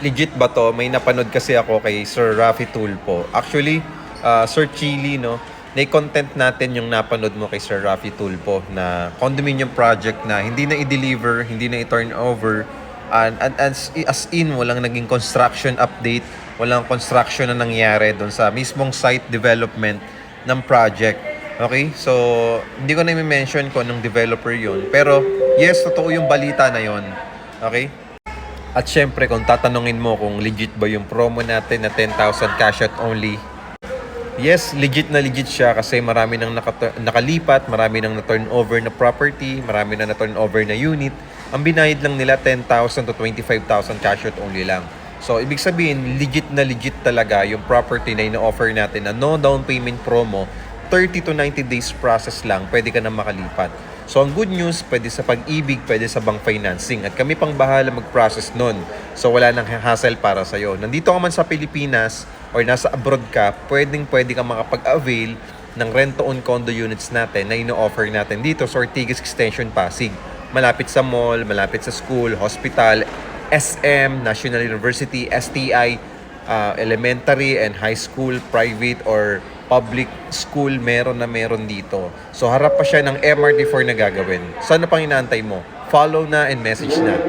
legit ba to? May napanood kasi ako kay Sir Rafi Tulpo. Actually, Sir Chili, no? Na-content natin yung napanood mo kay Sir Rafi Tulpo na condominium project na hindi na i-deliver, hindi na i-turn over. And as in, walang naging construction update, walang construction na nangyari doon sa mismong site development ng project. Okay? So, hindi ko na i-mention kung anong developer yun. Pero, yes, totoo yung balita na yon. Okay? At syempre, kung tatanungin mo kung legit ba yung promo natin na 10,000 cash out only, yes, legit siya kasi marami nang nakalipat, marami nang na-turnover na property, marami nang na-turnover na unit. Ang binayad lang nila 10,000 to 25,000 cash out only lang. So, ibig sabihin, legit talaga yung property na ino-offer natin na no down payment promo, 30 to 90 days process lang, pwede ka na makalipat. So, ang good news, pwede sa Pag-ibig, pwede sa bank financing. At kami pang bahala mag-process nun. So, wala nang hassle para sa'yo. Nandito ka man sa Pilipinas or nasa abroad ka, pwede ka makapag-avail ng rent-to-own condo units natin na ino-offer natin dito sa Ortigas Extension, Pasig. Malapit sa mall, malapit sa school, hospital, SM, National University, STI, elementary and high school, private or public school, meron dito. So harap pa siya ng MRT4 na gagawin. So ano pang inaantay mo? Follow na and message na.